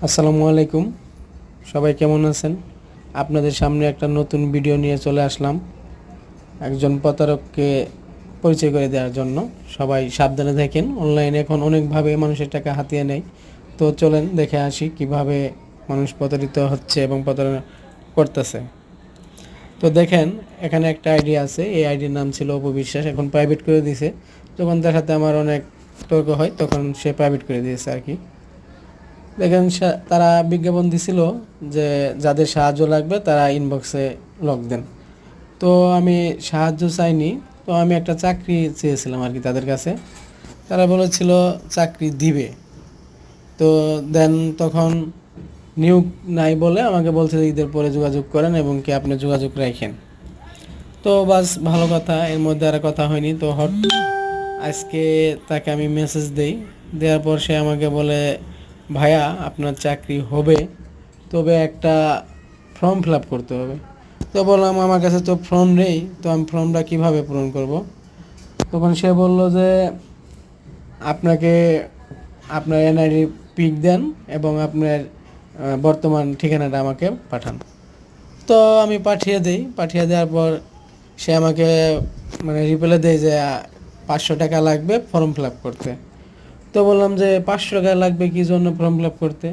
আসসালামু আলাইকুম। সবাই কেমন আছেন? আপনাদের সামনে একটা নতুন ভিডিও নিয়ে চলে আসলাম একজন প্রতারককে পরিচয় করে দেওয়ার জন্য। সবাই সাবধানে থাকেন, অনলাইনে এখন অনেকভাবে মানুষের টাকা হাতিয়ে নেয়। তো চলেন দেখে আসি কিভাবে মানুষ প্রতারিত হচ্ছে এবং প্রতারণা করতেছে। তো দেখেন, এখানে একটা আইডি আছে, এই আইডির নাম ছিল অপবিশ্বাস, এখন প্রাইভেট করে দিয়েছে। যখন তার সাথে আমার অনেক তর্ক হয় তখন সে প্রাইভেট করে দিয়েছে আর কি। দেখেন, তারা বিজ্ঞাপন দিছিল যে যাদের সাহায্য লাগবে তারা ইনবক্সে লক দেন। তো আমি সাহায্য চাইনি, তো আমি একটা চাকরি চেয়েছিলাম আর কি তাদের কাছে। তারা বলেছিল চাকরি দিবে। তো দেন তখন নিয়োগ নাই বলে আমাকে বলছে যে ঈদের পরে যোগাযোগ করেন এবং কি আপনি যোগাযোগ রাখেন। তো বাস ভালো কথা, এর মধ্যে আর কথা হয়নি। তো আজকে তাকে আমি মেসেজ দেই, দেওয়ার পর সে আমাকে বলে, ভাইয়া আপনার চাকরি হবে, তবে একটা ফর্ম ফিল আপ করতে হবে। তো বললাম আমার কাছে তো ফর্ম নেই, তো আমি ফর্মটা কীভাবে পূরণ করব। তখন সে বলল যে আপনাকে আপনার এনআইডি পিক দেন এবং আপনার বর্তমান ঠিকানাটা আমাকে পাঠান। তো আমি পাঠিয়ে দিই, পাঠিয়ে দেওয়ার পর সে আমাকে রিপ্লাই দেয় যে 500 টাকা লাগবে ফর্ম ফিল আপ করতে। তো বললাম যে 500 টাকা লাগবে কী জন্য ফর্ম ফিল আপ করতে।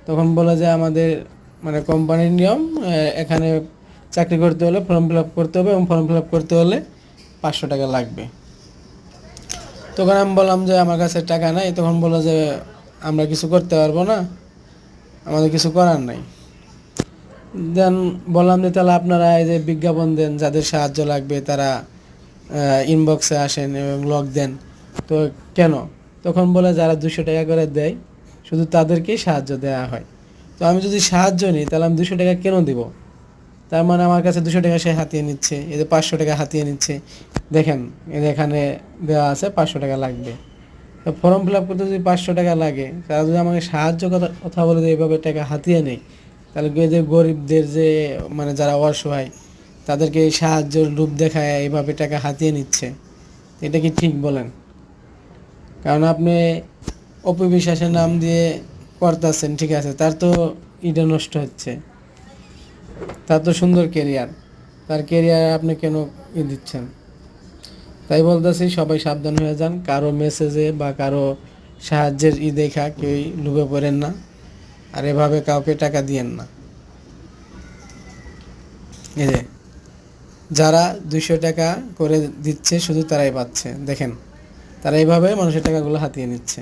তখন বলে যে আমাদের কোম্পানির নিয়ম, এখানে চাকরি করতে হলে ফর্ম ফিল আপ করতে হবে এবং ফর্ম ফিল আপ করতে হলে 500 টাকা লাগবে। তখন আমি বললাম যে আমার কাছে টাকা নাই। তখন বললো যে আমরা কিছু করতে পারবো না, আমাদের কিছু করার নাই। দেন বললাম যে তাহলে আপনারা এই যে বিজ্ঞাপন দেন, যাদের সাহায্য লাগবে তারা ইনবক্সে আসেন এবং লক দেন, তো কেন? তখন বলে যারা 200 টাকা করে দেয় শুধু তাদেরকেই সাহায্য দেওয়া হয়। তো আমি যদি সাহায্য নিই তাহলে আমি 200 টাকা কেন দিব? তার মানে আমার কাছে 200 টাকা সে হাতিয়ে নিচ্ছে, এদের 500 টাকা হাতিয়ে নিচ্ছে। দেখেন, এদের এখানে দেওয়া আছে 500 টাকা লাগবে। তো ফর্ম ফিল আপ করতে যদি 500 টাকা লাগে, তারা যদি আমাকে সাহায্য কথা বলে দিয়ে এইভাবে টাকা হাতিয়ে নেই, তাহলে যে গরিবদের যে যারা অসহায় তাদেরকে এই সাহায্যের রূপ দেখায় এইভাবে টাকা হাতিয়ে নিচ্ছে, এটা কি ঠিক বলেন? কারণ আপনি অপবিশ্বাসের নাম দিয়ে করতেছেন, ঠিক আছে, তার তো এটা নষ্ট হচ্ছে, তার তো সুন্দর কেরিয়ার, তার কেরিয়ার আপনি কেন দিচ্ছেন? তাই বলতেছি সবাই সাবধান হয়ে যান, কারো মেসেজে বা কারো সাহায্যের দেখা কেউই ডুবে পড়েন না, আর এভাবে কাউকে টাকা দিয়েন না। এই যে যারা 200 টাকা করে দিচ্ছে শুধু তারাই পাচ্ছে, দেখেন তারা এইভাবে মানুষের টাকাগুলো হাতিয়ে নিচ্ছে।